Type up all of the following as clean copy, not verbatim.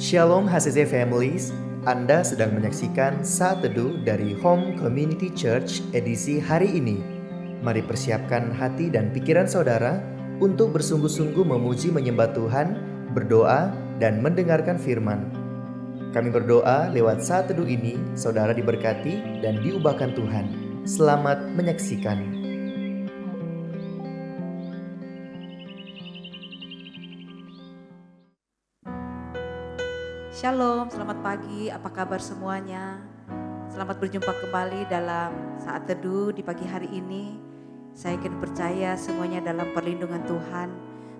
Shalom HCC Families, Anda sedang menyaksikan Saat Teduh dari Home Community Church edisi hari ini. Mari persiapkan hati dan pikiran saudara untuk bersungguh-sungguh memuji menyembah Tuhan, berdoa, dan mendengarkan firman. Kami berdoa lewat Saat Teduh ini, saudara diberkati dan diubahkan Tuhan. Selamat menyaksikan. Shalom, selamat pagi, apa kabar semuanya? Selamat berjumpa kembali dalam Saat Teduh di pagi hari ini. Saya yakin percaya semuanya dalam perlindungan Tuhan.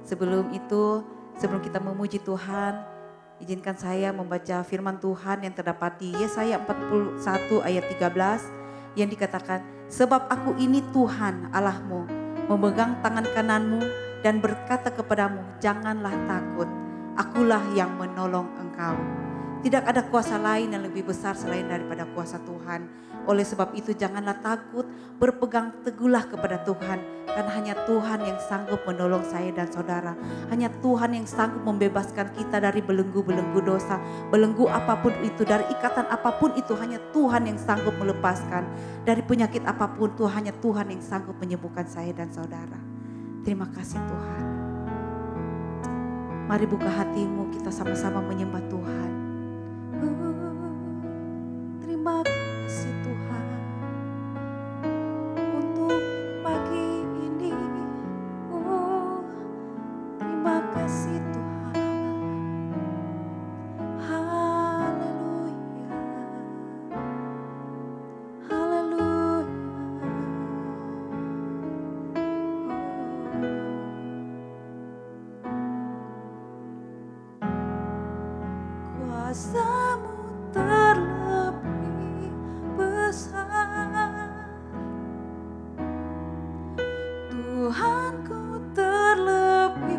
Sebelum kita memuji Tuhan, izinkan saya membaca firman Tuhan yang terdapat di Yesaya 41 ayat 13 yang dikatakan, "Sebab aku ini Tuhan Allahmu, memegang tangan kananmu dan berkata kepadamu, janganlah takut. Akulah yang menolong engkau." Tidak ada kuasa lain yang lebih besar selain daripada kuasa Tuhan. Oleh sebab itu janganlah takut, berpegang teguhlah kepada Tuhan. Karena hanya Tuhan yang sanggup menolong saya dan saudara. Hanya Tuhan yang sanggup membebaskan kita dari belenggu-belenggu dosa. Belenggu apapun itu, dari ikatan apapun itu, hanya Tuhan yang sanggup melepaskan. Dari penyakit apapun, hanya Tuhan yang sanggup menyembuhkan saya dan saudara. Terima kasih Tuhan. Mari buka hatimu, kita sama-sama menyembah Tuhan. Terima kasih Tuhan untuk pagi ini. Terima kasih Tuhan. Haleluya. Haleluya. Kuasamu terlebih besar, Tuhanku terlebih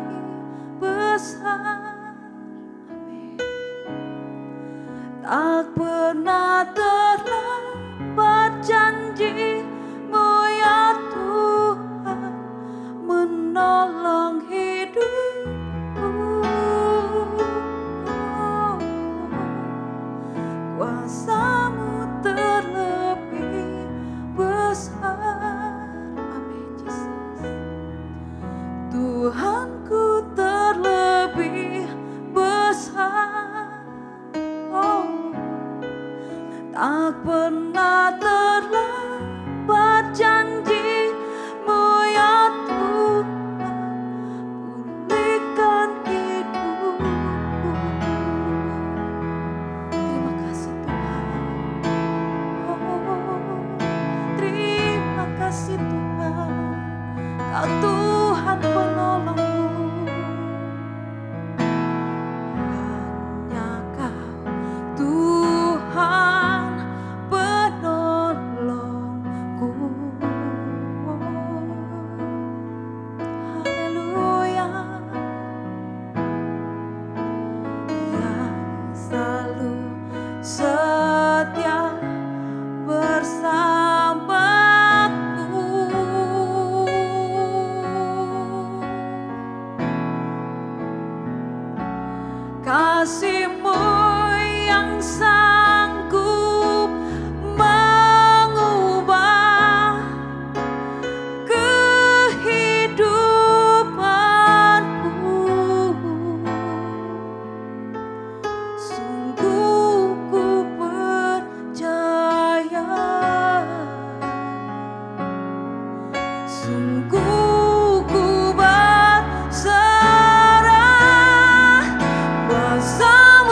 besar. Amin. Tak pernah terlambat janji-Mu ya Tuhan, menolong hidupku. Kuasa-Mu terlebih besar. Amin Yesus. Tuhanku terlebih besar. Oh, tak pernah terlambat janji-Mu ya Tuhan, pulihkan hidupku. Terima kasih Tuhan. Oh, terima kasih Tuhan. Kau Tuhan penolongku. Hanya Kau Tuhan penolongku. Haleluya. Yang selalu setia bersamaku. Kasih-Mu yang sanggup mengubah kehidupanku. Sungguh ku percaya, sungguh ku berserah. Kuasa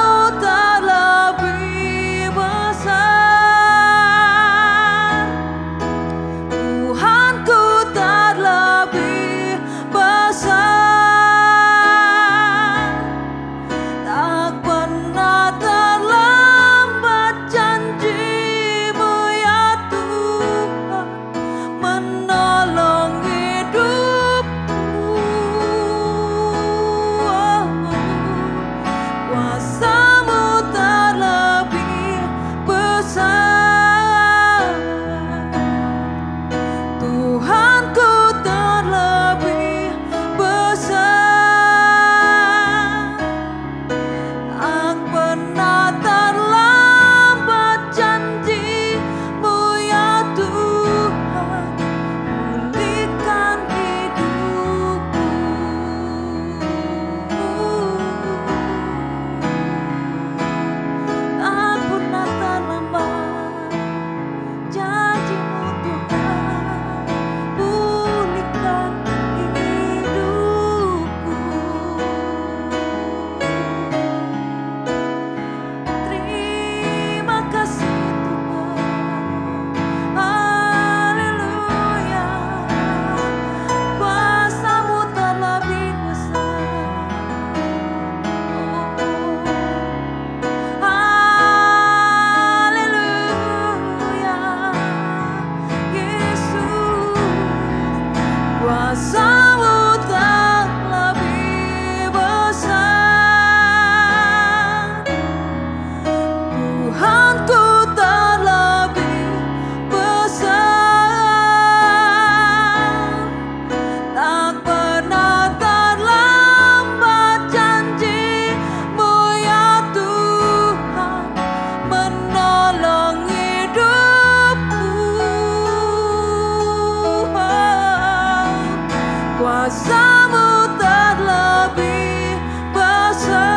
kuasa-Mu terlebih besar.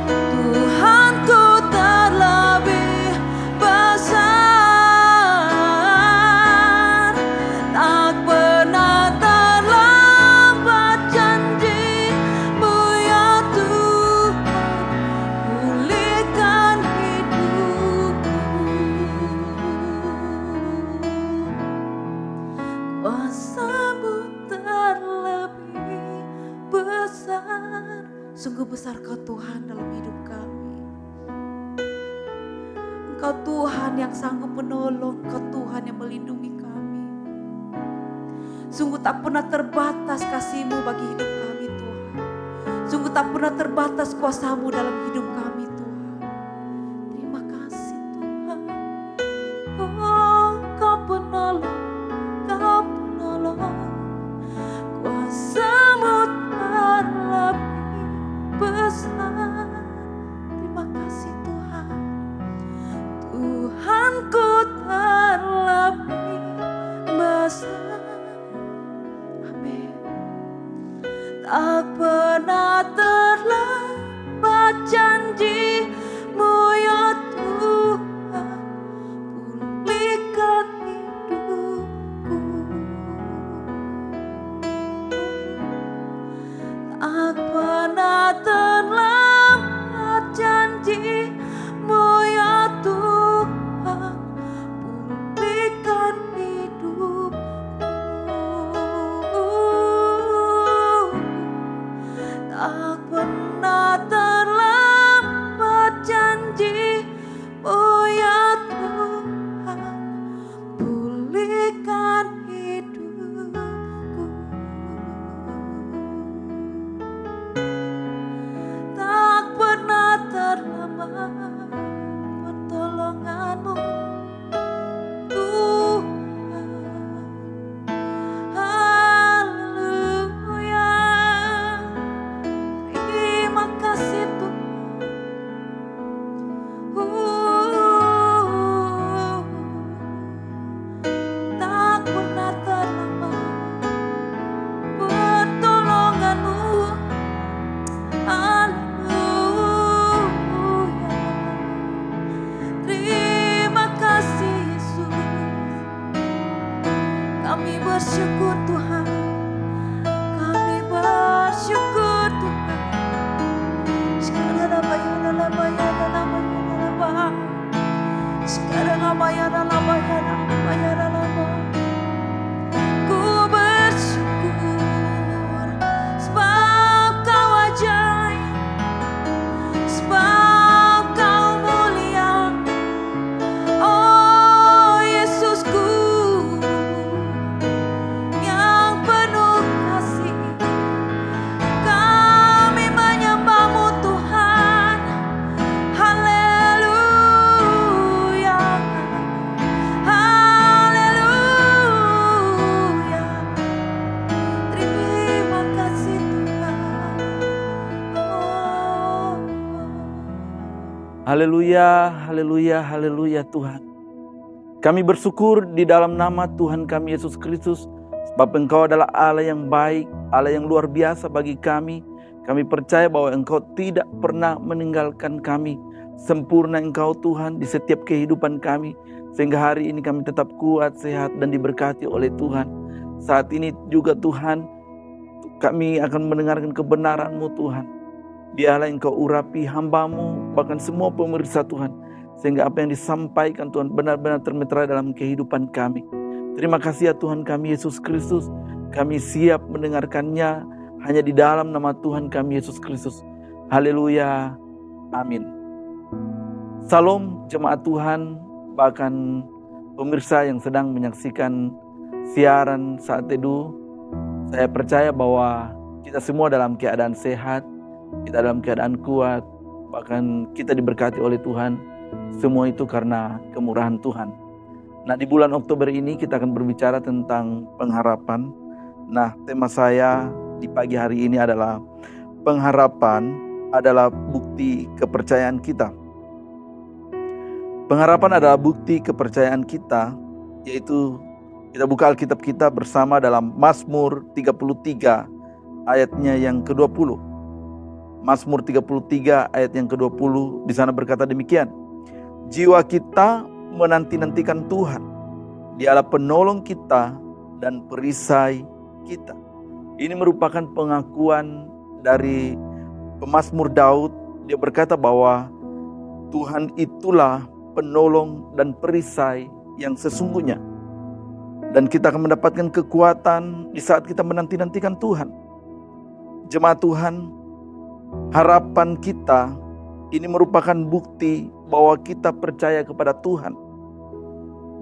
Tuhanku terlebih besar. Tak pernah terlambat janji-Mu ya Tuhan, pulihkan hidupku. Kuasa-Mu terlebih besar. Sungguh besar Kau Tuhan dalam hidup kami. Engkau Tuhan yang sanggup menolong, Engkau Tuhan yang melindungi kami. Sungguh tak pernah terbatas kasih-Mu bagi hidup kami Tuhan. Sungguh tak pernah terbatas kuasa-Mu dalam hidup kami Tuhan. Terima kasih Tuhan. Oh, Kau penolong, Kau penolong. Kuasa-Mu terlebih besar. Terima kasih Tuhan. Tuhanku terlebih besar. Amin. Tak pernah terlambat janji-Mu ya Tuhan, pulihkan hidupku. Tak pernah terlambat janji-Mu ya Tuhan, pulihkan hidupku. Tak pernah terlambat janji-Mu ya Tuhan, pulihkan hidupku. Tak pernah terlambat pertolongan-Mu Tuhan. Haleluya. Terima kasih Tuhan. Tak pernah terlambat pertolongan-Mu. Haleluya. Terima kasih Yesus. Kami bersyukur Tuhan. Kami bersyukur Tuhan. Sekarang ku bersyukur sebab Kau ajaib, sebab Kau mulia. Oh Yesusku yang penuh kasih, kami menyembah-Mu Tuhan. Haleluya. Haleluya. Terima kasih Tuhan. Oh. Haleluya, haleluya, haleluya Tuhan. Kami bersyukur di dalam nama Tuhan kami Yesus Kristus, sebab Engkau adalah Allah yang baik, Allah yang luar biasa bagi kami. Kami percaya bahwa Engkau tidak pernah meninggalkan kami. Sempurna Engkau Tuhan di setiap kehidupan kami, sehingga hari ini kami tetap kuat, sehat, dan diberkati oleh Tuhan. Saat ini juga Tuhan, kami akan mendengarkan kebenaran-Mu Tuhan. Biarlah Engkau urapi hamba-Mu, bahkan semua pemirsa Tuhan, sehingga apa yang disampaikan Tuhan benar-benar termeterai dalam kehidupan kami. Terima kasih ya Tuhan kami Yesus Kristus. Kami siap mendengarkannya hanya di dalam nama Tuhan kami Yesus Kristus. Haleluya. Amin. Salam jemaat Tuhan, bahkan pemirsa yang sedang menyaksikan siaran Saat Teduh. Saya percaya bahwa kita semua dalam keadaan sehat, kita dalam keadaan kuat, bahkan kita diberkati oleh Tuhan. Semua itu karena kemurahan Tuhan. Nah, di bulan Oktober ini kita akan berbicara tentang pengharapan. Nah, tema saya di pagi hari ini adalah pengharapan adalah bukti kepercayaan kita. Pengharapan adalah bukti kepercayaan kita, yaitu Kita buka Alkitab kita bersama dalam Mazmur 33 ayatnya yang ke-20. Mazmur 33 ayat yang ke-20 di sana berkata demikian. Jiwa kita menanti-nantikan Tuhan. Dialah penolong kita dan perisai kita. Ini merupakan pengakuan dari pemazmur Daud. Dia berkata bahwa Tuhan itulah penolong dan perisai yang sesungguhnya. Dan kita akan mendapatkan kekuatan di saat kita menanti-nantikan Tuhan. Jemaat Tuhan, harapan kita ini merupakan bukti bahwa kita percaya kepada Tuhan.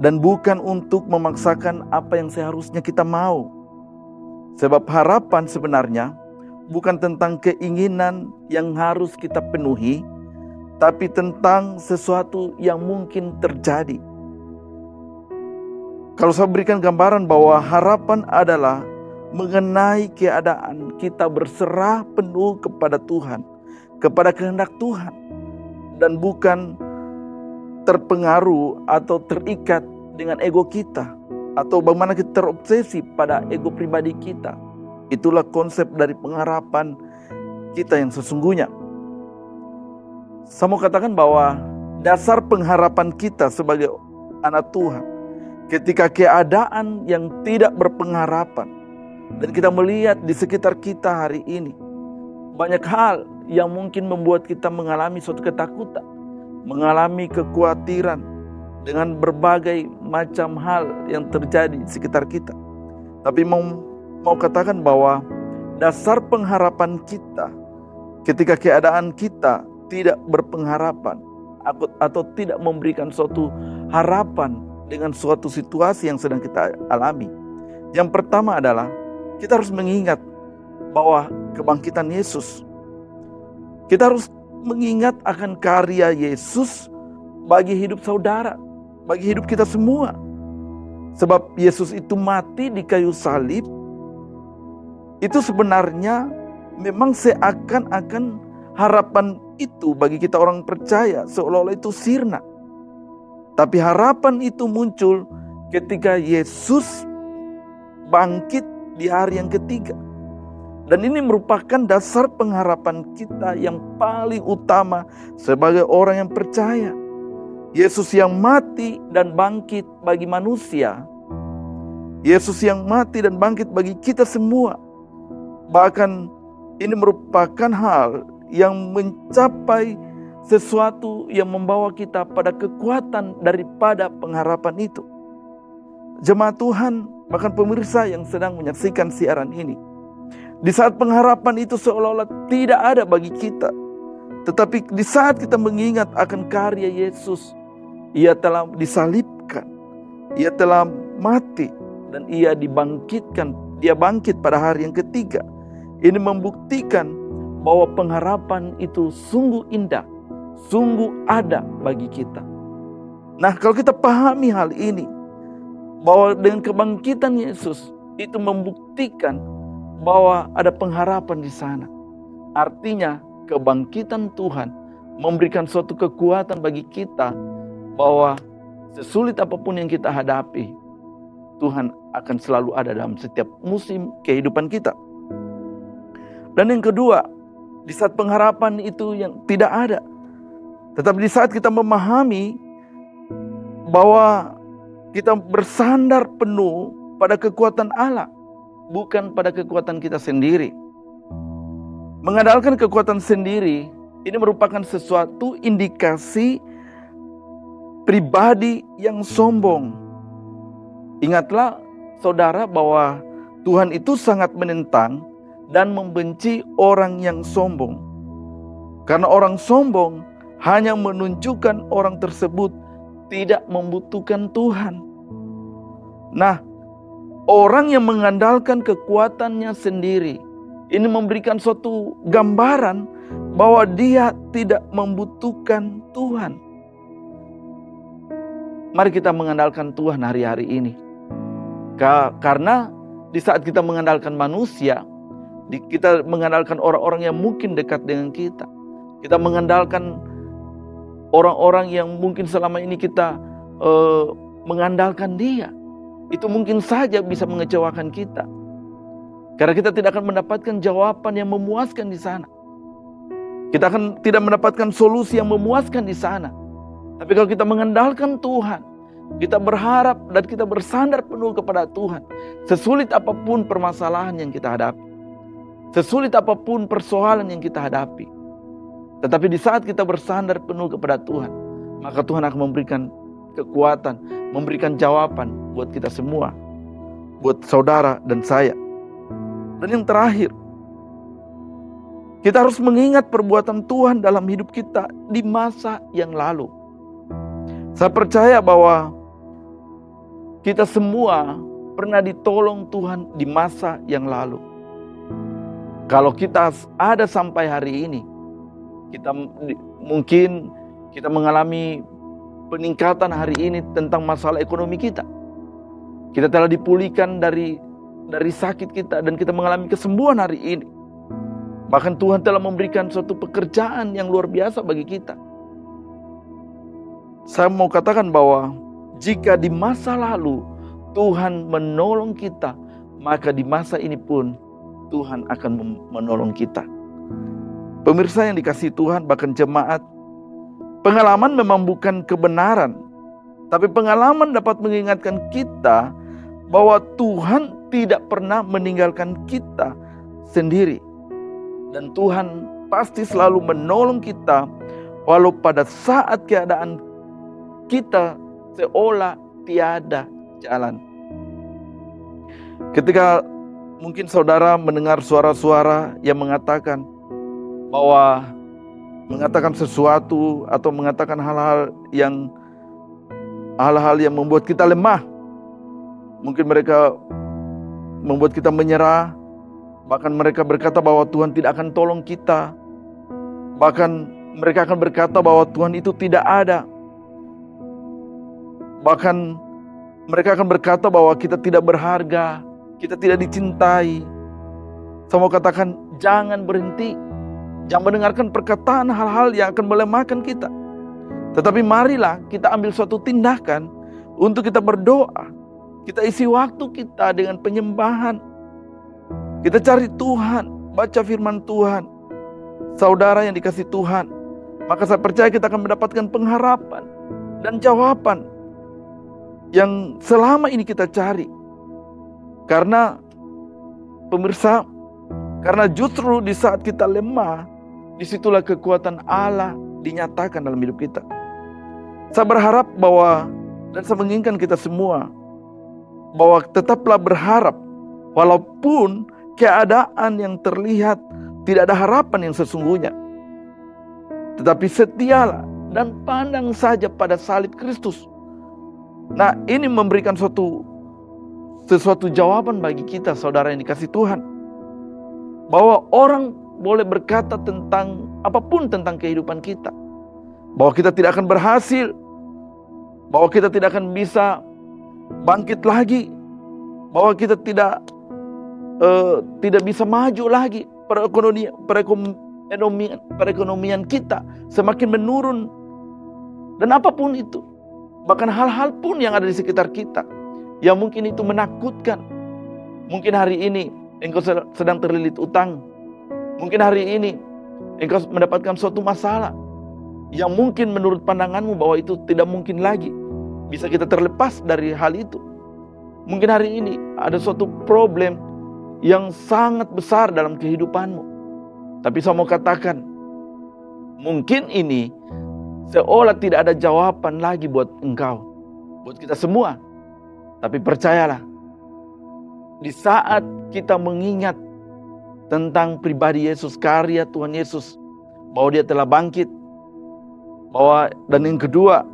Dan bukan untuk memaksakan apa yang seharusnya kita mau. Sebab harapan sebenarnya bukan tentang keinginan yang harus kita penuhi, tapi tentang sesuatu yang mungkin terjadi. Kalau saya berikan gambaran bahwa harapan adalah mengenai keadaan kita berserah penuh kepada Tuhan, kepada kehendak Tuhan, dan bukan terpengaruh atau terikat dengan ego kita, atau bagaimana kita terobsesi pada ego pribadi kita. Itulah konsep dari pengharapan kita yang sesungguhnya. Saya mau katakan bahwa dasar pengharapan kita sebagai anak Tuhan, ketika keadaan yang tidak berpengharapan, dan kita melihat di sekitar kita hari ini, banyak hal yang mungkin membuat kita mengalami suatu ketakutan, mengalami kekhawatiran dengan berbagai macam hal yang terjadi di sekitar kita. Tapi mau katakan bahwa dasar pengharapan kita ketika keadaan kita tidak berpengharapan atau tidak memberikan suatu harapan dengan suatu situasi yang sedang kita alami. Yang pertama adalah kita harus mengingat bahwa kebangkitan Yesus. Kita harus mengingat akan karya Yesus bagi hidup saudara, bagi hidup kita semua. Sebab Yesus itu mati di kayu salib, itu sebenarnya memang seakan-akan harapan itu bagi kita orang percaya seolah-olah itu sirna. Tapi harapan itu muncul ketika Yesus bangkit di hari yang ketiga. Dan ini merupakan dasar pengharapan kita yang paling utama sebagai orang yang percaya. Yesus yang mati dan bangkit bagi manusia. Yesus yang mati dan bangkit bagi kita semua. Bahkan ini merupakan hal yang mencapai sesuatu yang membawa kita pada kekuatan daripada pengharapan itu. Jemaat Tuhan, bahkan pemirsa yang sedang menyaksikan siaran ini, di saat pengharapan itu seolah-olah tidak ada bagi kita, tetapi di saat kita mengingat akan karya Yesus, Ia telah disalibkan, Ia telah mati, dan Ia dibangkitkan. Dia bangkit pada hari yang ketiga. Ini membuktikan bahwa pengharapan itu sungguh indah, sungguh ada bagi kita. Nah, kalau kita pahami hal ini, bahwa dengan kebangkitan Yesus itu membuktikan bahwa ada pengharapan di sana. Artinya kebangkitan Tuhan memberikan suatu kekuatan bagi kita bahwa sesulit apapun yang kita hadapi, Tuhan akan selalu ada dalam setiap musim kehidupan kita. Dan yang kedua, di saat pengharapan itu yang tidak ada, tetapi di saat kita memahami bahwa kita bersandar penuh pada kekuatan Allah, bukan pada kekuatan kita sendiri. Mengandalkan kekuatan sendiri, ini merupakan sesuatu indikasi pribadi yang sombong. Ingatlah saudara bahwa Tuhan itu sangat menentang dan membenci orang yang sombong. Karena orang sombong hanya menunjukkan orang tersebut tidak membutuhkan Tuhan. Nah, orang yang mengandalkan kekuatannya sendiri, ini memberikan suatu gambaran bahwa dia tidak membutuhkan Tuhan. Mari kita mengandalkan Tuhan hari-hari ini. Karena di saat kita mengandalkan manusia, kita mengandalkan orang-orang yang mungkin dekat dengan kita. Kita mengandalkan orang-orang yang mungkin selama ini kita mengandalkan dia. itu mungkin saja bisa mengecewakan kita. Karena kita tidak akan mendapatkan jawaban yang memuaskan di sana. Kita akan tidak mendapatkan solusi yang memuaskan di sana. Tapi kalau kita mengandalkan Tuhan, kita berharap dan kita bersandar penuh kepada Tuhan, sesulit apapun permasalahan yang kita hadapi, sesulit apapun persoalan yang kita hadapi, tetapi di saat kita bersandar penuh kepada Tuhan, maka Tuhan akan memberikan kekuatan, memberikan jawaban buat kita semua, buat saudara dan saya. Dan yang terakhir, kita harus mengingat perbuatan Tuhan dalam hidup kita di masa yang lalu. Saya percaya bahwa kita semua pernah ditolong Tuhan di masa yang lalu. Kalau kita ada sampai hari ini, mungkin kita mengalami peningkatan hari ini tentang masalah ekonomi kita. Kita telah dipulihkan dari sakit kita dan kita mengalami kesembuhan hari ini. Bahkan Tuhan telah memberikan suatu pekerjaan yang luar biasa bagi kita. Saya mau katakan bahwa jika di masa lalu Tuhan menolong kita, maka di masa ini pun Tuhan akan menolong kita. Pemirsa yang dikasihi Tuhan, bahkan jemaat, pengalaman memang bukan kebenaran, tapi pengalaman dapat mengingatkan kita bahwa Tuhan tidak pernah meninggalkan kita sendiri. Dan Tuhan pasti selalu menolong kita walau pada saat keadaan kita seolah tiada jalan. Ketika mungkin saudara mendengar suara-suara yang mengatakan sesuatu atau mengatakan hal-hal yang membuat kita lemah. Mungkin mereka membuat kita menyerah. Bahkan mereka berkata bahwa Tuhan tidak akan tolong kita. Bahkan mereka akan berkata bahwa Tuhan itu tidak ada. Bahkan mereka akan berkata bahwa kita tidak berharga, kita tidak dicintai. Saya mau katakan, jangan berhenti. Jangan mendengarkan perkataan hal-hal yang akan melemahkan kita. Tetapi marilah kita ambil suatu tindakan untuk kita berdoa. Kita isi waktu kita dengan penyembahan. Kita cari Tuhan, baca firman Tuhan. Saudara yang dikasihi Tuhan, maka saya percaya kita akan mendapatkan pengharapan dan jawaban yang selama ini kita cari. Karena pemirsa, karena justru di saat kita lemah, disitulah kekuatan Allah dinyatakan dalam hidup kita. Saya berharap bahwa, dan saya menginginkan kita semua, bahwa tetaplah berharap, walaupun keadaan yang terlihat tidak ada harapan yang sesungguhnya. Tetapi setialah dan pandang saja pada salib Kristus. Nah, ini memberikan sesuatu jawaban bagi kita, saudara yang dikasihi Tuhan. Bahwa orang boleh berkata tentang apapun tentang kehidupan kita. Bahwa kita tidak akan berhasil. Bahwa kita tidak akan bisa bangkit lagi. Bahwa kita tidak bisa maju lagi. Perekonomian kita semakin menurun. Dan apapun itu. Bahkan hal-hal pun yang ada di sekitar kita, yang mungkin itu menakutkan. Mungkin hari ini engkau sedang terlilit utang. Mungkin hari ini engkau mendapatkan suatu masalah yang mungkin menurut pandanganmu bahwa itu tidak mungkin lagi bisa kita terlepas dari hal itu. Mungkin hari ini ada suatu problem yang sangat besar dalam kehidupanmu. Tapi saya mau katakan, mungkin ini seolah tidak ada jawaban lagi buat engkau, buat kita semua. Tapi percayalah, di saat kita mengingat tentang pribadi Yesus, karya Tuhan Yesus, bahwa dia telah bangkit, dan yang kedua,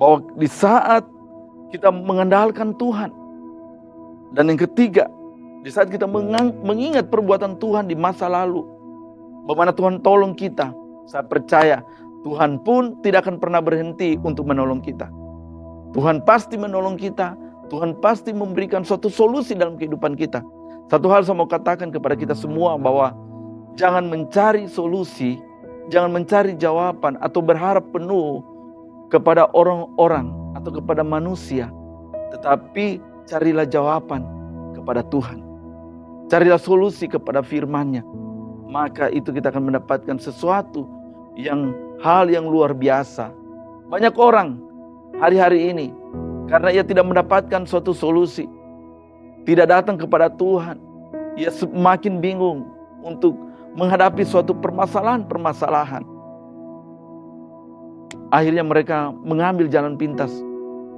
bahwa di saat kita mengandalkan Tuhan, dan yang ketiga, di saat kita mengingat perbuatan Tuhan di masa lalu, bagaimana Tuhan tolong kita, saya percaya Tuhan pun tidak akan pernah berhenti untuk menolong kita. Tuhan pasti menolong kita. Tuhan pasti memberikan suatu solusi dalam kehidupan kita. Satu hal saya mau katakan kepada kita semua, bahwa jangan mencari solusi, jangan mencari jawaban atau berharap penuh kepada orang-orang atau kepada manusia. tetapi carilah jawaban kepada Tuhan. Carilah solusi kepada firman-Nya. Maka itu kita akan mendapatkan sesuatu hal yang luar biasa. Banyak orang hari-hari ini karena ia tidak mendapatkan suatu solusi, tidak datang kepada Tuhan, ia semakin bingung untuk menghadapi suatu permasalahan. Akhirnya mereka mengambil jalan pintas.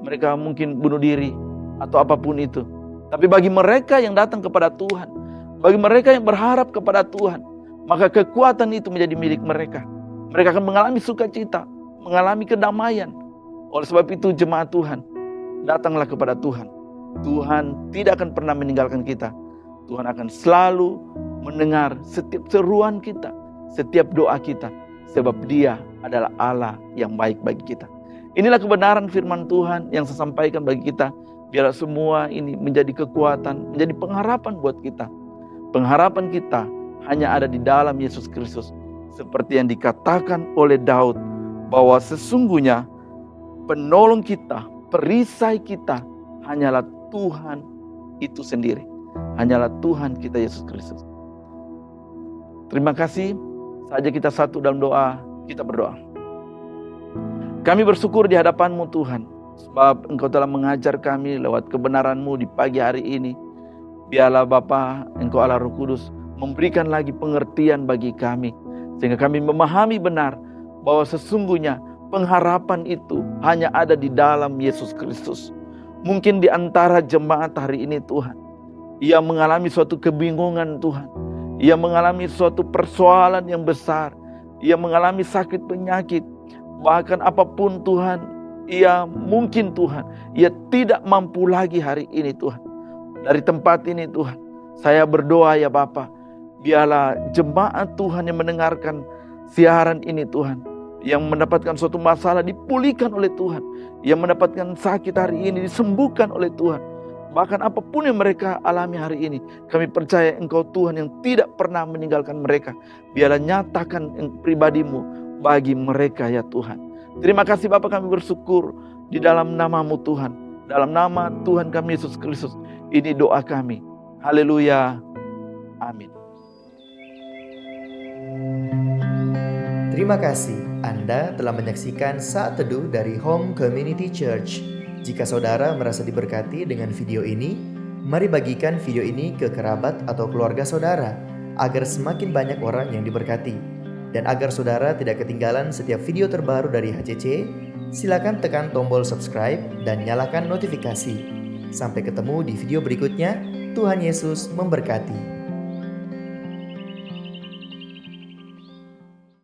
Mereka mungkin bunuh diri atau apapun itu. Tapi bagi mereka yang datang kepada Tuhan, bagi mereka yang berharap kepada Tuhan, maka kekuatan itu menjadi milik mereka. Mereka akan mengalami sukacita, mengalami kedamaian. Oleh sebab itu jemaat Tuhan, datanglah kepada Tuhan. Tuhan tidak akan pernah meninggalkan kita. Tuhan akan selalu mendengar setiap seruan kita, setiap doa kita. Sebab Dia adalah Allah yang baik bagi kita. Inilah kebenaran firman Tuhan yang saya sampaikan bagi kita. Biarlah semua ini menjadi kekuatan, menjadi pengharapan buat kita. Pengharapan kita hanya ada di dalam Yesus Kristus. Seperti yang dikatakan oleh Daud, bahwa sesungguhnya penolong kita, perisai kita hanyalah Tuhan itu sendiri. Hanyalah Tuhan kita Yesus Kristus. Terima kasih. Saja kita satu dalam doa, kita berdoa. Kami bersyukur di hadapan-Mu Tuhan, sebab Engkau telah mengajar kami lewat kebenaran-Mu di pagi hari ini. Biarlah Bapa, Engkau Allah Roh Kudus, memberikan lagi pengertian bagi kami, sehingga kami memahami benar bahwa sesungguhnya pengharapan itu hanya ada di dalam Yesus Kristus. Mungkin di antara jemaat hari ini Tuhan, ia mengalami suatu kebingungan Tuhan. Ia mengalami suatu persoalan yang besar. Ia mengalami sakit penyakit. Bahkan apapun Tuhan, ia mungkin Tuhan, ia tidak mampu lagi hari ini Tuhan. Dari tempat ini Tuhan, saya berdoa ya Bapa, biarlah jemaat Tuhan yang mendengarkan siaran ini Tuhan, yang mendapatkan suatu masalah dipulihkan oleh Tuhan, yang mendapatkan sakit hari ini disembuhkan oleh Tuhan. Bahkan apapun yang mereka alami hari ini, kami percaya Engkau Tuhan yang tidak pernah meninggalkan mereka. Biarlah nyatakan pribadi-Mu bagi mereka ya Tuhan. Terima kasih Bapa, kami bersyukur di dalam nama-Mu Tuhan. Dalam nama Tuhan kami Yesus Kristus. Ini doa kami. Haleluya. Amin. Terima kasih Anda telah menyaksikan Saat Teduh dari Home Community Church. Jika saudara merasa diberkati dengan video ini, mari bagikan video ini ke kerabat atau keluarga saudara, agar semakin banyak orang yang diberkati. Dan agar saudara tidak ketinggalan setiap video terbaru dari HCC, silakan tekan tombol subscribe dan nyalakan notifikasi. Sampai ketemu di video berikutnya, Tuhan Yesus memberkati.